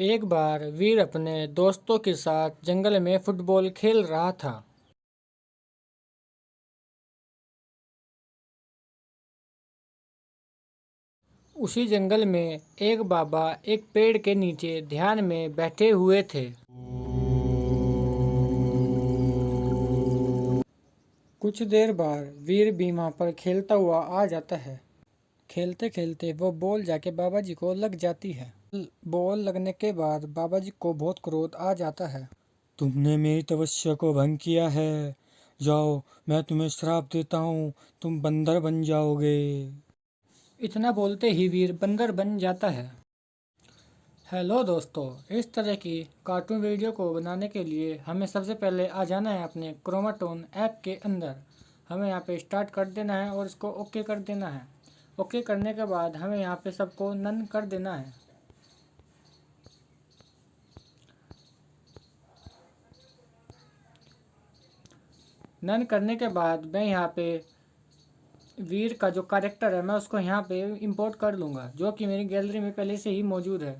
एक बार वीर अपने दोस्तों के साथ जंगल में फुटबॉल खेल रहा था। उसी जंगल में एक बाबा एक पेड़ के नीचे ध्यान में बैठे हुए थे। कुछ देर बाद वीर भी वहाँ पर खेलता हुआ आ जाता है। खेलते खेलते वो बॉल जाके बाबा जी को लग जाती है। बॉल लगने के बाद बाबा जी को बहुत क्रोध आ जाता है। तुमने मेरी तपस्या को भंग किया है, जाओ मैं तुम्हें श्राप देता हूँ, तुम बंदर बन जाओगे। इतना बोलते ही वीर बंदर बन जाता है। हेलो दोस्तों, इस तरह की कार्टून वीडियो को बनाने के लिए हमें सबसे पहले आ जाना है अपने क्रोमाटोन ऐप के अंदर। हमें यहाँ पे स्टार्ट कर देना है और इसको ओके कर देना है। ओके करने के बाद हमें यहाँ पे सबको नन कर देना है। नन करने के बाद मैं यहाँ पे वीर का जो कैरेक्टर है मैं उसको यहाँ पे इंपोर्ट कर लूँगा, जो कि मेरी गैलरी में पहले से ही मौजूद है।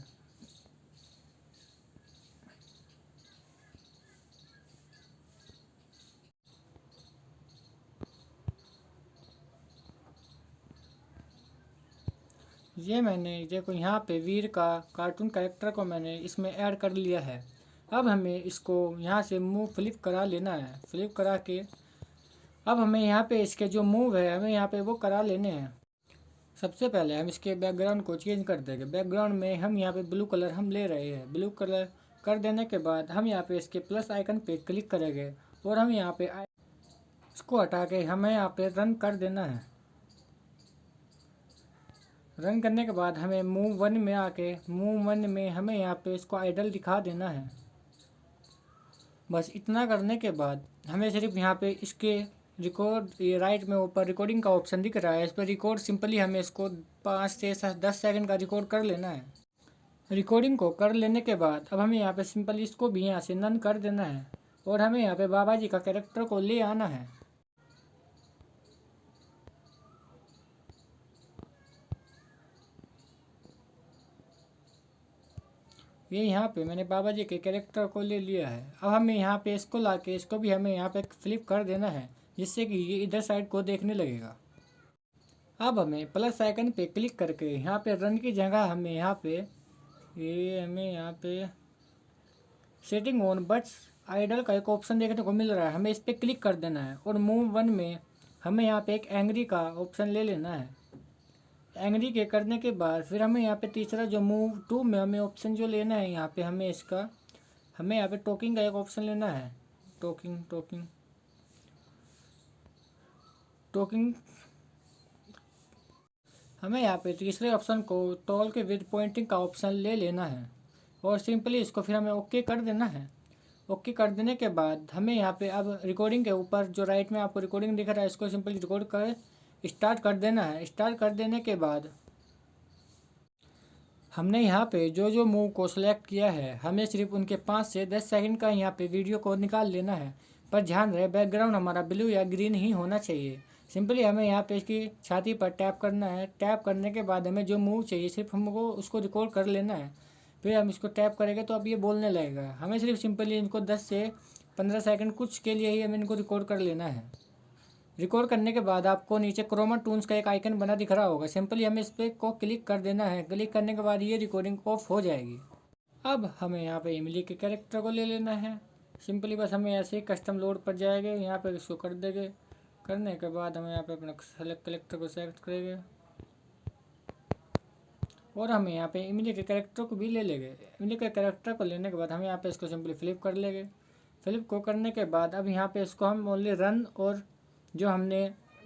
ये मैंने देखो यहाँ पे वीर का कार्टून कैरेक्टर को मैंने इसमें ऐड कर लिया है। अब हमें इसको यहाँ से मूव फ्लिप करा लेना है। फ्लिप करा के अब हमें यहाँ पे इसके जो मूव है हमें यहाँ पे वो करा लेने हैं। सबसे पहले हम इसके बैकग्राउंड को चेंज कर देंगे। बैकग्राउंड में हम यहाँ पे ब्लू कलर हम ले रहे हैं। ब्लू कलर कर देने के बाद हम यहाँ पे इसके प्लस आइकन पे क्लिक करेंगे और हम यहाँ पे इसको हटा के हमें यहाँ पे रन कर देना है। रन करने के बाद हमें मूव वन में आके मूव वन में हमें यहाँ पे इसको आइडल दिखा देना है। बस इतना करने के बाद हमें सिर्फ यहाँ पे इसके रिकॉर्ड, ये राइट में ऊपर रिकॉर्डिंग का ऑप्शन दिख रहा है, इस पर रिकॉर्ड सिंपली हमें इसको 5 से 10 सेकंड का रिकॉर्ड कर लेना है। रिकॉर्डिंग को कर लेने के बाद अब हमें यहाँ पे सिंपली इसको भी यहाँ से नन कर देना है और हमें यहाँ पे बाबा जी का कैरेक्टर को ले आना है। ये यहाँ पे मैंने बाबा जी के कैरेक्टर को ले लिया है। अब हमें यहाँ पे इसको ला के इसको भी हमें यहाँ पे फ्लिप कर देना है, जिससे कि ये इधर साइड को देखने लगेगा। अब हमें प्लस आइकन पे क्लिक करके यहाँ पे रन की जगह हमें यहाँ पे हमें यहाँ पे सेटिंग ऑन बट्स आइडल का एक ऑप्शन देखने को मिल रहा है, हमें इस पर क्लिक कर देना है और मूव वन में हमें यहाँ पे एक एंग्री का ऑप्शन ले लेना है। एंग्री के करने के बाद फिर हमें यहाँ पे तीसरा जो मूव टू में हमें ऑप्शन जो लेना है, यहाँ पे हमें यहाँ पे टॉकिंग का एक ऑप्शन लेना है। टॉकिंग टॉकिंग टॉकिंग हमें यहाँ पे तीसरे ऑप्शन को टॉल के विद पॉइंटिंग का ऑप्शन ले लेना है और सिंपली इसको फिर हमें ओके कर देना है। ओके कर देने के बाद हमें यहाँ पे अब रिकॉर्डिंग के ऊपर जो राइट में आपको रिकॉर्डिंग दिख रहा है, इसको सिंपली रिकॉर्ड कर स्टार्ट कर देना है। स्टार्ट कर देने के बाद हमने यहाँ पे जो जो मूव को सिलेक्ट किया है हमें सिर्फ उनके 5 से 10 सेकंड का यहाँ पे वीडियो को निकाल लेना है। पर ध्यान रहे बैकग्राउंड हमारा ब्लू या ग्रीन ही होना चाहिए। सिंपली हमें यहाँ पे इसकी छाती पर टैप करना है। टैप करने के बाद हमें जो मूव चाहिए सिर्फ हमको उसको रिकॉर्ड कर लेना है। फिर हम इसको टैप करेंगे तो अब ये बोलने लगेगा। हमें सिर्फ सिंपली इनको 10 से 15 सेकंड कुछ के लिए ही हमें इनको रिकॉर्ड कर लेना है। रिकॉर्ड करने के बाद आपको नीचे क्रोमा टून्स का एक आइकन बना दिख रहा होगा, सिंपली हमें इस पर को क्लिक कर देना है। क्लिक करने के बाद ये रिकॉर्डिंग ऑफ हो जाएगी। अब हमें यहाँ पे इमली के कैरेक्टर को ले लेना है। सिंपली बस हमें ऐसे ही कस्टम लोड पर जाएंगे, यहाँ पे इसको कर देंगे। करने के बाद हमें यहाँ पे अपने सेलेक्ट कैरेक्टर को सेलेक्ट करेंगे और हमें यहाँ पे इमली के कैरेक्टर को भी ले लेंगे। इमली के कैरेक्टर को लेने के बाद हम यहाँ पे इसको सिंपली फ्लिप कर लेंगे। फ्लिप को करने के बाद अब यहाँ पे इसको हम ओनली रन और जो हमने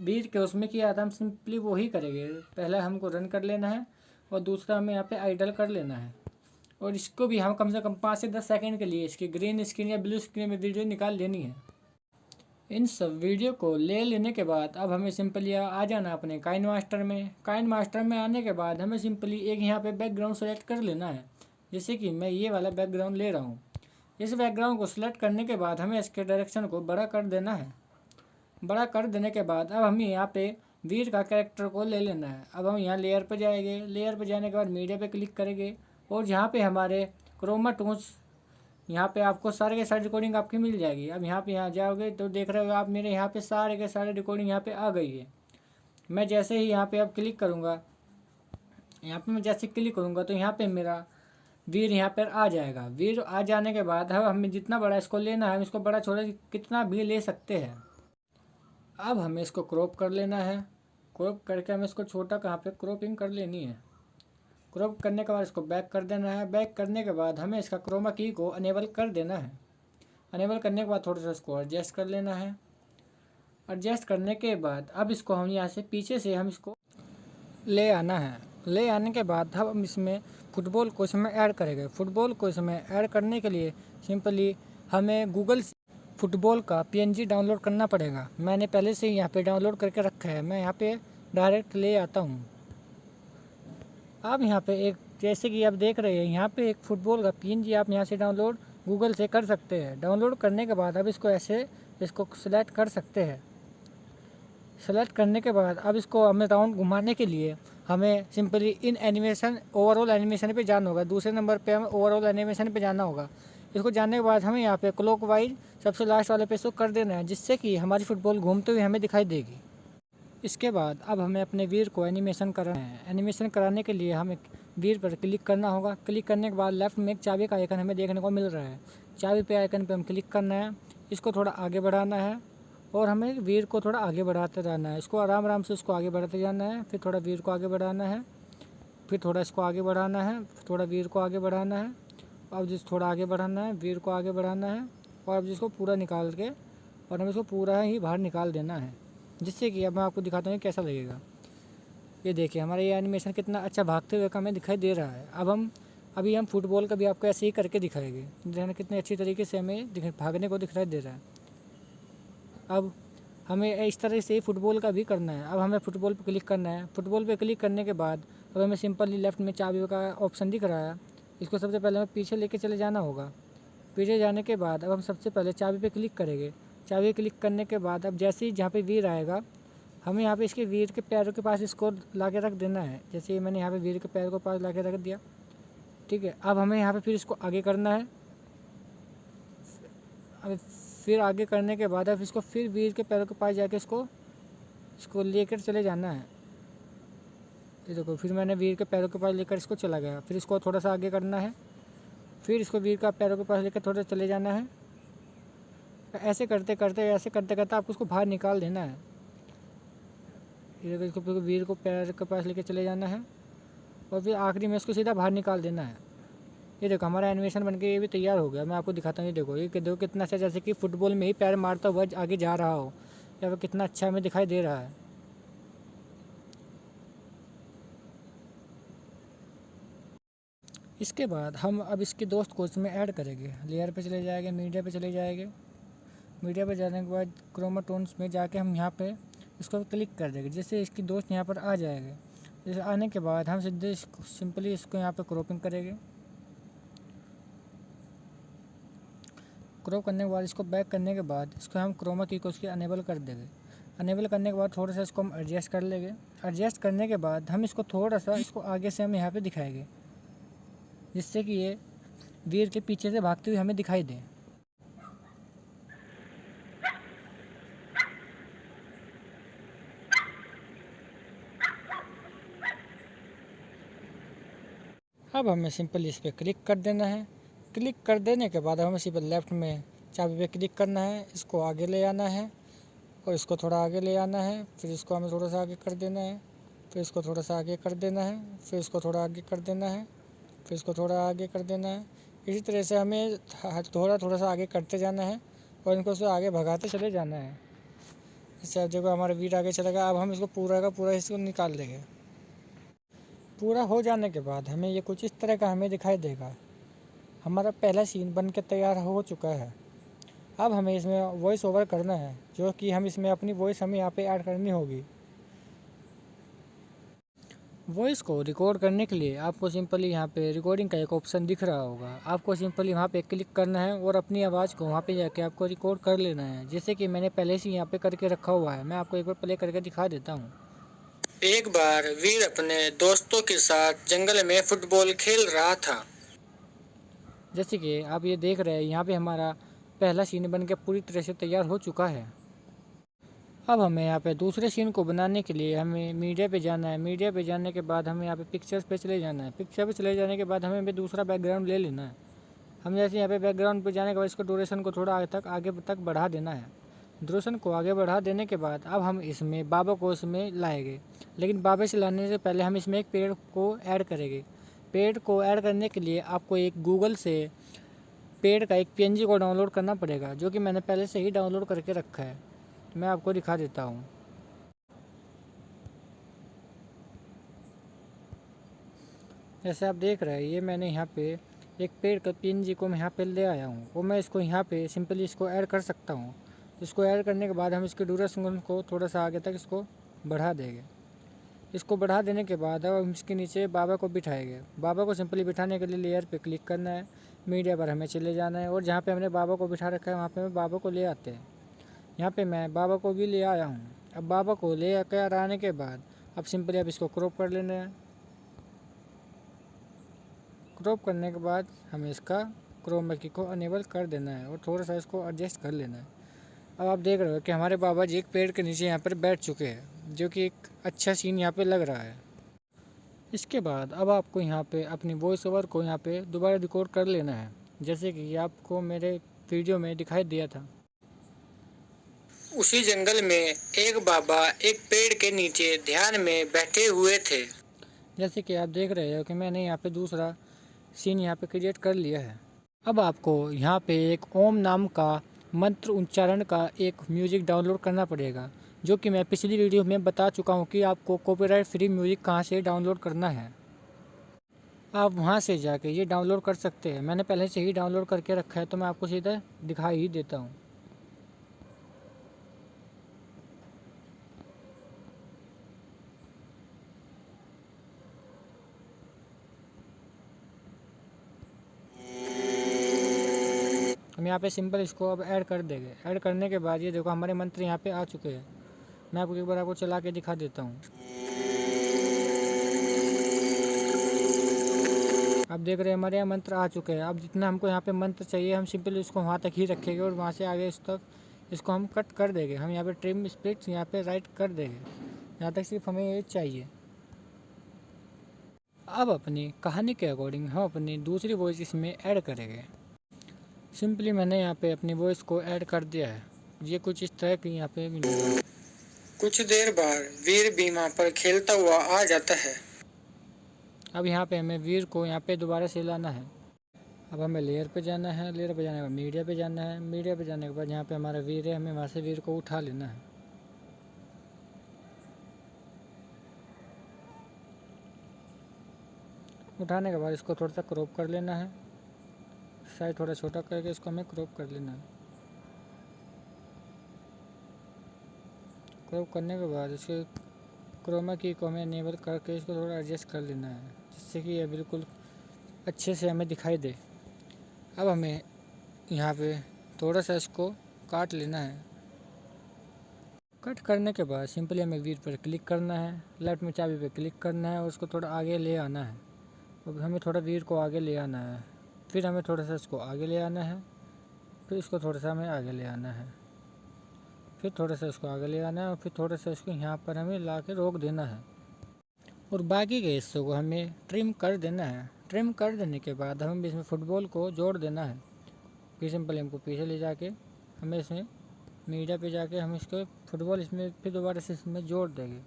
बीच के उसमें किया था हम सिंपली वो ही करेंगे। पहले हमको रन कर लेना है और दूसरा हमें यहाँ पे आइडल कर लेना है और इसको भी हम कम से कम 5 से 10 सेकंड के लिए इसकी ग्रीन स्क्रीन या ब्लू स्क्रीन में वीडियो निकाल लेनी है। इन सब वीडियो को ले लेने के बाद अब हमें सिंपली आ जाना अपने काइन मास्टर में। काइन मास्टर में आने के बाद हमें सिंपली एक यहाँ पे बैकग्राउंड सेलेक्ट कर लेना है, जैसे कि मैं ये वाला बैकग्राउंड ले रहा हूँ। इस बैकग्राउंड को सिलेक्ट करने के बाद हमें इसके डायरेक्शन को बड़ा कर देना है। बड़ा कर देने के बाद अब हमें यहाँ पे वीर का कैरेक्टर को ले लेना है। अब हम यहाँ लेयर पर जाएंगे। लेयर पर जाने के बाद मीडिया पे क्लिक करेंगे और जहाँ पे हमारे क्रोमा टूल्स, यहाँ पे आपको सारे के सारे रिकॉर्डिंग आपकी मिल जाएगी। अब यहाँ जाओगे तो देख रहे हो आप मेरे यहाँ पे सारे के सारे रिकॉर्डिंग यहाँ पे आ गई है। मैं जैसे ही यहाँ पे अब क्लिक करूँगा, यहाँ पे मैं जैसे क्लिक करूँगा तो यहाँ पे मेरा वीर यहाँ पर आ जाएगा। वीर आ जाने के बाद अब हमें जितना बड़ा इसको लेना है, हम इसको बड़ा छोटा कितना भी ले सकते हैं। अब हमें इसको क्रॉप कर लेना है। क्रॉप करके हमें इसको छोटा कहाँ पे क्रॉपिंग कर लेनी है। क्रॉप करने के बाद इसको बैक कर देना है। बैक करने के बाद हमें इसका क्रोमा की को अनेबल कर देना है। अनेबल करने के बाद थोड़ा सा इसको एडजस्ट कर लेना है। एडजस्ट करने के बाद अब इसको हम यहाँ से पीछे से हम इसको ले आना है। ले आने के बाद हम इसमें फुटबॉल को इसमें ऐड करेंगे। फुटबॉल को इसमें ऐड करने के लिए सिंपली हमें गूगल से फुटबॉल का PNG डाउनलोड करना पड़ेगा। मैंने पहले से ही यहाँ पे डाउनलोड करके रखा है। मैं यहाँ पे डायरेक्ट ले आता हूँ। अब यहाँ पे एक जैसे कि आप देख रहे हैं, यहाँ पे एक फुटबॉल का PNG आप यहाँ से डाउनलोड गूगल से कर सकते हैं। डाउनलोड करने के बाद अब इसको ऐसे इसको सेलेक्ट कर सकते हैं। सेलेक्ट करने के बाद अब इसको हमें राउंड घुमाने के लिए हमें simply in animation overall animation पे जाना होगा। दूसरे नंबर पे हमें ओवरऑल एनिमेशन पे जाना होगा। इसको जानने के बाद हमें यहाँ पे क्लॉकवाइज सबसे लास्ट वाले पे इसको कर देना है, जिससे कि हमारी फुटबॉल घूमते हुए हमें दिखाई देगी। इसके बाद अब हमें अपने वीर को एनिमेशन कराना है। एनिमेशन कराने के लिए हमें वीर पर क्लिक करना होगा। क्लिक करने के बाद लेफ्ट में एक चाबी का आइकन हमें देखने को मिल रहा है। चाबी पे आइकन पे हम क्लिक करना है। इसको थोड़ा आगे बढ़ाना है और हमें वीर को थोड़ा आगे बढ़ाते रहना है। इसको आराम आराम से इसको आगे बढ़ाते जाना है। फिर थोड़ा वीर को आगे बढ़ाना है, फिर थोड़ा इसको आगे बढ़ाना है, थोड़ा वीर को आगे बढ़ाना है। अब जिस थोड़ा आगे बढ़ाना है, वीर को आगे बढ़ाना है और अब जिसको पूरा निकाल के और हमें इसको पूरा ही बाहर निकाल देना है, जिससे कि अब मैं आपको दिखाता हूँ कैसा लगेगा। ये देखिए हमारा ये एनिमेशन कितना अच्छा भागते हुए का हमें दिखाई दे रहा है। अभी हम फुटबॉल का भी आपको ऐसे ही करके दिखाएंगे, देखना कितने अच्छी तरीके से हमें भागने को दिखाई दे रहा है। अब हमें इस तरह से ही फुटबॉल का भी करना है। अब हमें फुटबॉल पे क्लिक करना है। फुटबॉल पे क्लिक करने के बाद अब हमें सिंपली लेफ्ट में चाबी का ऑप्शन दिख रहा है। इसको सबसे पहले हमें पीछे लेके चले जाना होगा। पीछे जाने के बाद अब हम सबसे पहले चाबी पे क्लिक करेंगे। चाबी क्लिक करने के बाद अब जैसे ही जहाँ पे वीर आएगा, हमें यहाँ पे इसके वीर के पैरों के पास इसको ला के रख देना है। जैसे ही मैंने यहाँ पे वीर के पैरों के पास ला के रख दिया, ठीक है। अब हमें यहाँ पे फिर इसको आगे करना है। अब फिर आगे करने के बाद अब इसको फिर वीर के पैरों के पास जाके इसको लेकर चले जाना है। ये देखो फिर मैंने वीर के पैरों के पास लेकर इसको चला गया। फिर इसको थोड़ा सा आगे करना है, फिर इसको वीर का पैरों के पास लेकर थोड़ा चले जाना है। ऐसे करते करते आपको उसको बाहर निकाल देना है। ये देखो इसको वीर को पैर के पास लेकर चले जाना है और फिर आखिरी में इसको सीधा बाहर निकाल देना है। ये देखो हमारा एनिमेशन बनके ये भी तैयार हो गया। मैं आपको दिखाता हूँ। ये देखो कितना अच्छा, जैसे कि फुटबॉल में ही पैर मारता हुआ आगे जा रहा हो, या फिर कितना अच्छा हमें दिखाई दे रहा है। इसके बाद हम अब इसके दोस्त को इसमें ऐड करेंगे। लेयर पे चले जाएंगे, मीडिया पे चले जाएंगे। मीडिया पे जाने के बाद क्रोमा टोन्स में जाके हम यहाँ पे इसको क्लिक कर देंगे, जिससे इसकी दोस्त यहाँ पर आ जाएंगे। जैसे आने के बाद हम सीधे सिंपली इसको यहाँ पे क्रॉपिंग करेंगे। क्रॉप करने के बाद इसको बैक करने के बाद इसको हम क्रोमा की को उसकी अनेबल कर देंगे। अनेबल करने के बाद थोड़ा सा इसको हम एडजस्ट कर लेंगे। एडजस्ट करने के बाद हम इसको थोड़ा सा इसको आगे से हम यहाँ पे दिखाएंगे, जिससे कि ये वीर के पीछे से भागते हुए हमें दिखाई दे। अब हमें सिंपली इस पर क्लिक कर देना है। क्लिक कर देने के बाद हमें सिंपल लेफ्ट में चाबी पे क्लिक करना है। इसको आगे ले आना है और इसको थोड़ा आगे ले आना है। फिर इसको हमें थोड़ा सा आगे कर देना है। फिर इसको थोड़ा सा आगे कर देना है। फिर इसको थोड़ा आगे कर देना है। फिर इसको थोड़ा आगे कर देना है। इसी तरह से हमें थोड़ा सा आगे करते जाना है और इनको से आगे भगाते चले जाना है। इससे देखो हमारा वीर आगे चलेगा। अब हम इसको पूरा का पूरा इसको निकाल देंगे। पूरा हो जाने के बाद हमें ये कुछ इस तरह का हमें दिखाई देगा। हमारा पहला सीन बन के तैयार हो चुका है। अब हमें इसमें वॉइस ओवर करना है, जो कि हम इसमें अपनी वॉइस हमें यहाँ पे ऐड करनी होगी। वॉइस को रिकॉर्ड करने के लिए आपको सिंपली यहाँ पे रिकॉर्डिंग का एक ऑप्शन दिख रहा होगा। आपको सिंपली वहाँ पे क्लिक करना है और अपनी आवाज़ को वहाँ पे जाके आपको रिकॉर्ड कर लेना है, जैसे कि मैंने पहले से यहाँ पे करके रखा हुआ है। मैं आपको एक बार प्ले करके दिखा देता हूँ। एक बार वीर अपने दोस्तों के साथ जंगल में फुटबॉल खेल रहा था। जैसे कि आप ये देख रहे हैं, यहाँ पे हमारा पहला सीन बन के पूरी तरह से तैयार हो चुका है। अब हमें यहाँ पे दूसरे सीन को बनाने के लिए हमें मीडिया पे जाना है। मीडिया पे जाने के बाद हमें यहाँ पे पिक्चर्स पे चले जाना है। पिक्चर पे चले जाने के बाद हमें भी दूसरा बैकग्राउंड ले लेना है। हम जैसे यहाँ पे बैकग्राउंड पे जाने के बाद इसको ड्यूरेशन को थोड़ा आगे तक बढ़ा देना है। ड्यूरेशन को आगे बढ़ा देने के बाद अब हम इसमें बाबा को इसमें लाएंगे, लेकिन बाबा से लाने से पहले हम इसमें एक पेड़ को ऐड करेंगे। पेड़ को ऐड करने के लिए आपको एक गूगल से पेड़ का एक PNG को डाउनलोड करना पड़ेगा, जो कि मैंने पहले से ही डाउनलोड करके रखा है। मैं आपको दिखा देता हूँ। जैसे आप देख रहे हैं, ये मैंने यहाँ पे एक पेड़ का PNG को मैं यहाँ पे ले आया हूँ और मैं इसको यहाँ पे सिंपली इसको ऐड कर सकता हूँ। इसको ऐड करने के बाद हम इसके ड्यूरेशन को थोड़ा सा आगे तक इसको बढ़ा देंगे। इसको बढ़ा देने के बाद अब हम इसके नीचे बाबा को बिठाएंगे। बाबा को सिंपली बिठाने के लिए लेयर पे क्लिक करना है, मीडिया पर हमें चले जाना है और जहाँ पे हमने बाबा को बिठा रखा है वहाँ पे हम बाबा को ले आते हैं। यहाँ पे मैं बाबा को भी ले आया हूँ। अब बाबा को ले कर आने के बाद अब सिंपली अब इसको क्रॉप कर लेना है। क्रॉप करने के बाद हमें इसका क्रोमा की को अनेबल कर देना है और थोड़ा सा इसको एडजस्ट कर लेना है। अब आप देख रहे हो कि हमारे बाबा जी एक पेड़ के नीचे यहाँ पर बैठ चुके हैं, जो कि एक अच्छा सीन यहाँ पे लग रहा है। इसके बाद अब आपको यहाँ पे अपनी वॉइस ओवर को यहाँ पे दोबारा रिकॉर्ड कर लेना है, जैसे कि आपको मेरे वीडियो में दिखाई दिया था। उसी जंगल में एक बाबा एक पेड़ के नीचे ध्यान में बैठे हुए थे। जैसे कि आप देख रहे हो कि मैंने यहाँ पे दूसरा सीन यहाँ पे क्रिएट कर लिया है। अब आपको यहाँ पे एक ओम नाम का मंत्र उच्चारण का एक म्यूजिक डाउनलोड करना पड़ेगा, जो कि मैं पिछली वीडियो में बता चुका हूँ कि आपको कॉपीराइट फ्री म्यूजिक कहाँ से डाउनलोड करना है। आप वहाँ से जाके ये डाउनलोड कर सकते हैं। मैंने पहले से ही डाउनलोड करके रखा है, तो मैं आपको सीधा दिखा ही देता हूँ। हम यहाँ पे सिंपल इसको अब ऐड कर देंगे। ऐड करने के बाद ये देखो हमारे मंत्र यहाँ पे आ चुके हैं। मैं आपको एक बार आपको चला के दिखा देता हूँ। आप देख रहे हैं हमारे यहाँ मंत्र आ चुके हैं। अब जितना हमको यहाँ पे मंत्र चाहिए हम सिंपल इसको वहाँ तक ही रखेंगे और वहाँ से आगे इस तक इसको हम कट कर देंगे। हम यहाँ पे ट्रिम स्प्लिट यहाँ पे राइट कर देंगे, यहाँ तक सिर्फ हमें ये चाहिए। अब अपनी कहानी के अकॉर्डिंग हम अपनी दूसरी वॉइस इसमें ऐड करेंगे। सिंपली मैंने यहाँ पे अपनी वॉइस को ऐड कर दिया है। ये कुछ इस तरह की यहाँ पे मिलेगा। कुछ देर बाद वीर बीमा पर खेलता हुआ आ जाता है। अब यहाँ पे हमें वीर को यहाँ पे दोबारा से लाना है। अब हमें लेयर पे जाना है। लेयर पे जाने के बाद मीडिया पे जाना है। मीडिया पे जाने के बाद यहाँ पे हमारा वीर है, हमें वहाँ से वीर को उठा लेना है। उठाने के बाद इसको थोड़ा सा क्रॉप कर लेना है। साइज थोड़ा छोटा करके इसको हमें क्रॉप कर लेना है। क्रॉप करने के बाद इसके क्रोमा की को हमें इनेबल करके इसको थोड़ा एडजस्ट कर लेना है, जिससे कि यह बिल्कुल अच्छे से हमें दिखाई दे। अब हमें यहाँ पे थोड़ा सा इसको काट लेना है। कट करने के बाद सिंपली हमें वीर पर क्लिक करना है, लेफ्ट में चाबी पे क्लिक करना है और उसको थोड़ा आगे ले आना है। अब हमें थोड़ा वीर को आगे ले आना है, फिर हमें थोड़ा सा इसको आगे ले आना है, फिर इसको थोड़ा सा हमें आगे ले आना है, फिर थोड़ा सा इसको आगे ले आना है और फिर थोड़ा सा इसको यहाँ पर हमें ला के रोक देना है और बाकी के हिस्सों को हमें ट्रिम कर देना है। ट्रिम कर देने के बाद हमें इसमें फुटबॉल को जोड़ देना है। फिर सिंपल हमको पीछे ले जाके हमें इसमें मीडिया पे जाके हम इसको फुटबॉल इसमें फिर दोबारा से इसमें जोड़ देंगे।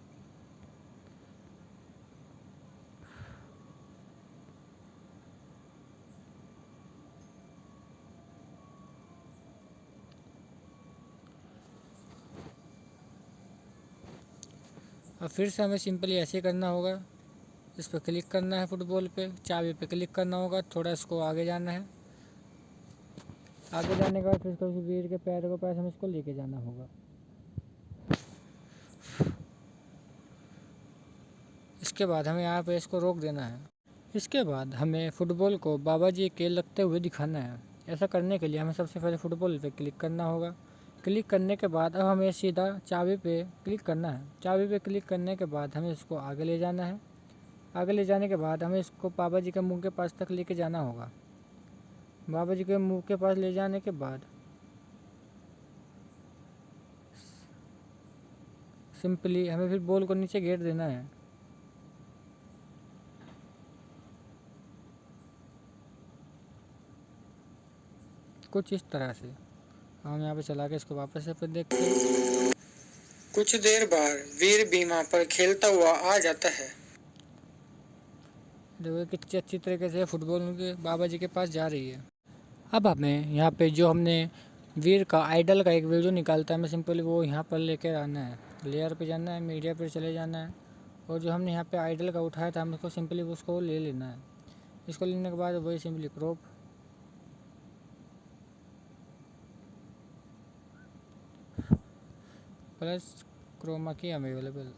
अब फिर से हमें सिंपली ऐसे करना होगा। इस पर क्लिक करना है, फुटबॉल पे चाबी पे क्लिक करना होगा, थोड़ा इसको आगे जाना है। आगे जाने के बाद फिर इसको वीर के पैर के पास हमें इसको लेके जाना होगा। इसके बाद हमें यहाँ पे इसको रोक देना है। इसके बाद हमें फुटबॉल को बाबा जी के लगते हुए दिखाना है। ऐसा करने के लिए हमें सबसे पहले फुटबॉल पे क्लिक करना होगा। क्लिक करने के बाद अब हमें सीधा चाबी पे क्लिक करना है। चाबी पे क्लिक करने के बाद हमें इसको आगे ले जाना है। आगे ले जाने के बाद हमें इसको बाबा जी के मुंह के पास तक लेके जाना होगा। बाबा जी के मुंह के पास ले जाने के बाद सिंपली हमें फिर बॉल को नीचे घेर देना है। कुछ इस तरह से हम यहाँ पे चला के इसको वापस से फिर देखते हैं। कुछ देर बाद वीर बीमा पर खेलता हुआ आ जाता है। देखो कितनी अच्छी तरीके से फुटबॉल उनके बाबा जी के पास जा रही है। अब हमें यहाँ पे जो हमने वीर का आइडल का एक वीडियो निकालता है, हमें सिंपली वो यहाँ पर लेकर आना है। लेयर पे जाना है, मीडिया पे चले जाना है और जो हमने यहाँ पे आइडल का उठाया था हमको सिंपली उसको ले लेना है। इसको लेने के बाद वही सिंपली क्रॉप प्लस क्रोमा की अवेलेबल।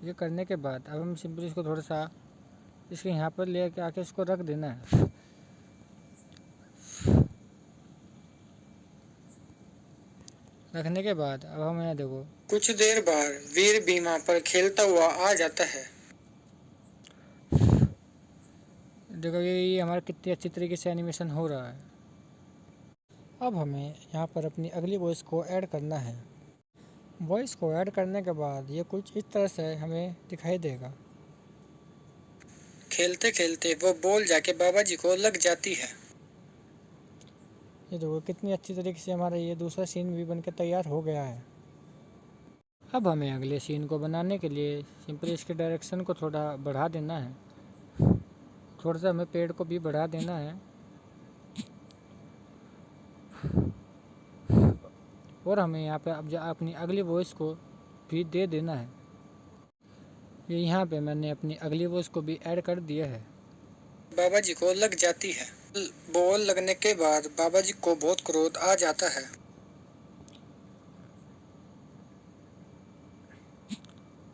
ये करने के बाद अब हम सिंपली इसको थोड़ा सा इसके यहाँ पर ले के आके इसको रख देना है। रखने के बाद अब हम यहाँ देखो कुछ देर बाद वीर बीमा पर खेलता हुआ आ जाता है। देखो ये हमारा कितनी अच्छी तरीके से एनिमेशन हो रहा है। अब हमें यहाँ पर अपनी अगली वॉइस को ऐड करना है। वॉइस को ऐड करने के बाद ये कुछ इस तरह से हमें दिखाई देगा। खेलते खेलते वो बॉल जाके बाबा जी को लग जाती है। ये देखो कितनी अच्छी तरीके से हमारा ये दूसरा सीन भी बनकर तैयार हो गया है। अब हमें अगले सीन को बनाने के लिए सिंपली इसके डायरेक्शन को थोड़ा बढ़ा देना है। थोड़ा सा हमें पेड़ को भी बढ़ा देना है और हमें यहाँ पे अब अपनी अगली वॉइस को भी दे देना है। ये यहाँ पे मैंने अपनी अगली वॉइस को भी ऐड कर दिया है। बाबा जी को लग जाती है। बॉल लगने के बाद बाबा जी को बहुत क्रोध आ जाता है।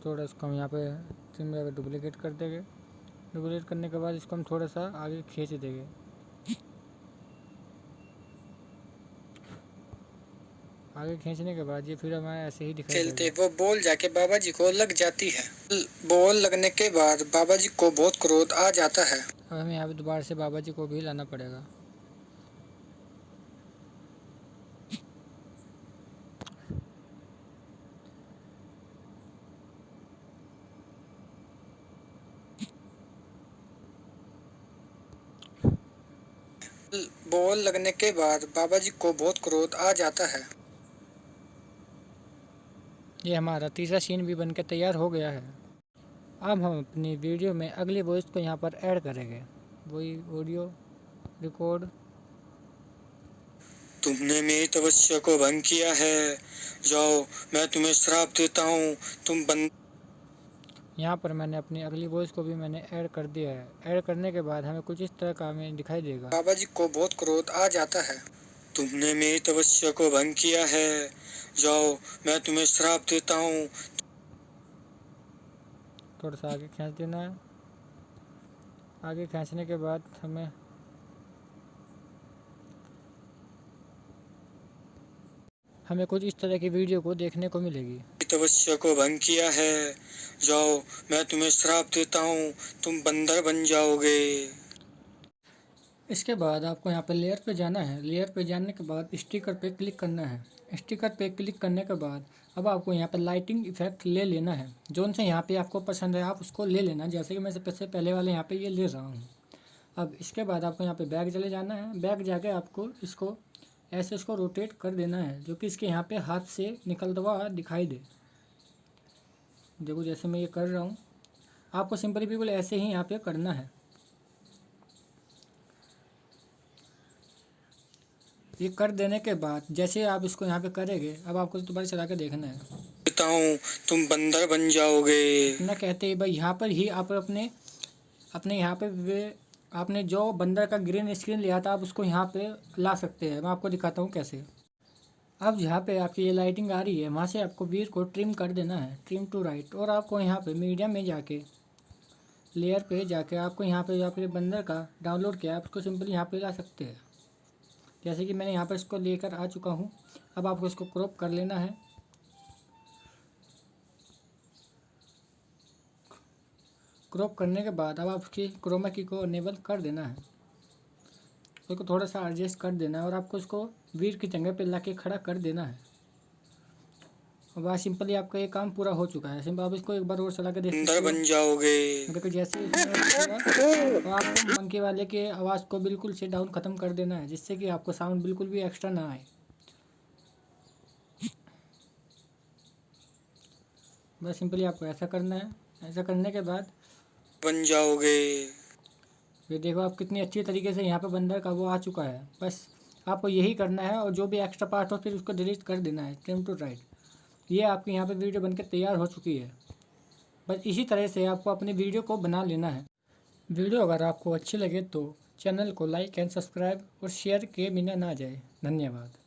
थोड़ा इसको हम यहाँ पे डुप्लीकेट कर देंगे। डुप्लीकेट करने के बाद इसको हम थोड़ा सा आगे खींच देंगे। आगे खींचने के बाद ये फिर हमें ऐसे ही दिखाई देगा। खेलते वो बॉल जाके बाबा जी को लग जाती है। बॉल लगने के बाद बाबा जी को बहुत क्रोध आ जाता है। अब हमें यहाँ पे दोबारा से बाबा जी को भी लाना पड़ेगा। बॉल लगने के बाद बाबा जी को बहुत क्रोध आ जाता है। ये हमारा तीसरा सीन भी बनकर तैयार हो गया है। अब हम अपनी वीडियो में अगली वॉइस को यहाँ पर ऐड करेंगे। वही ऑडियो रिकॉर्ड। तुमने मेरी तपस्या को भंग किया है, जाओ मैं तुम्हें श्राप देता हूँ, तुम बंद। यहाँ पर मैंने अपनी अगली वॉइस को भी मैंने ऐड कर दिया है। ऐड करने के बाद हमें कुछ इस तरह का हमें दिखाई देगा। बाबा जी को बहुत क्रोध आ जाता है। तुमने मेरी तपस्या को भंग किया है, जाओ मैं तुम्हें श्राप देता हूँ। थोड़ा सा आगे खींच देना है। आगे खींचने के बाद हमें कुछ इस तरह की वीडियो को देखने को मिलेगी। तपस्या को भंग किया है, जाओ मैं तुम्हें श्राप देता हूँ, तुम बंदर बन जाओगे। इसके बाद आपको यहाँ पे लेयर पे जाना है। लेयर पे जाने के बाद स्टिकर पे क्लिक करना है। स्टिकर पे क्लिक करने के बाद अब आपको यहाँ पे लाइटिंग इफेक्ट ले लेना है। जोन से यहाँ पे आपको पसंद है आप उसको ले लेना, जैसे कि मैं सबसे पहले वाले यहाँ पे ये ले रहा हूँ। अब इसके बाद आपको यहाँ पे बैक चले जाना है। बैक जाके आपको इसको ऐसे इसको रोटेट कर देना है, जो कि इसके यहाँ पे हाथ से निकलता हुआ दिखाई दे। देखो जैसे मैं ये कर रहा हूँ, आपको सिंपली बिल्कुल ऐसे ही यहाँ पे करना है। ये कर देने के बाद जैसे आप इसको यहाँ पे करेंगे, अब आपको दोबारा चला के देखना है। कहता हूँ तुम बंदर बन जाओगे। इतना कहते ही भाई यहाँ पर ही आप अपने यहाँ पे आपने जो बंदर का ग्रीन स्क्रीन लिया था आप उसको यहाँ पे ला सकते हैं। मैं आपको दिखाता हूँ कैसे। अब यहाँ पे आपकी ये लाइटिंग आ रही है, वहाँ से आपको वीर को ट्रिम कर देना है, ट्रिम टू राइट। और आपको यहाँ पे मीडिया में जाके लेयर पे जाके आपको यहाँ पे जो आपने बंदर का डाउनलोड किया आप उसको सिंपली यहाँ पे ला सकते हैं। जैसे कि मैंने यहाँ पर इसको लेकर आ चुका हूँ। अब आपको इसको क्रॉप कर लेना है। क्रॉप करने के बाद अब आपकी क्रोमा की को अनेबल कर देना है, उसको थोड़ा सा एडजस्ट कर देना है और आपको उसको वीड की जगह पे लाके खड़ा कर देना है। और बस सिंपली आपका ये काम पूरा हो चुका है। सिंपल आप इसको एक बार और चला के देख सकते हो, बन जाओगे। देखो जैसे तो आपको मंकी वाले के आवाज़ को बिल्कुल से डाउन ख़त्म कर देना है, जिससे कि आपको साउंड बिल्कुल भी एक्स्ट्रा ना आए। बस सिंपली आपको ऐसा करना है। ऐसा करने के बाद बन जाओगे। ये देखो आप कितनी अच्छी तरीके से यहाँ पे बंदर का वो आ चुका है। बस आपको यही करना है और जो भी एक्स्ट्रा पार्ट हो फिर उसको डिलीट कर देना है ट्रिम टू राइट। ये आपकी यहाँ पे वीडियो बनकर तैयार हो चुकी है। बस इसी तरह से आपको अपनी वीडियो को बना लेना है। वीडियो अगर आपको अच्छी लगे तो चैनल को लाइक एंड सब्सक्राइब और शेयर किए बिना ना जाए। धन्यवाद।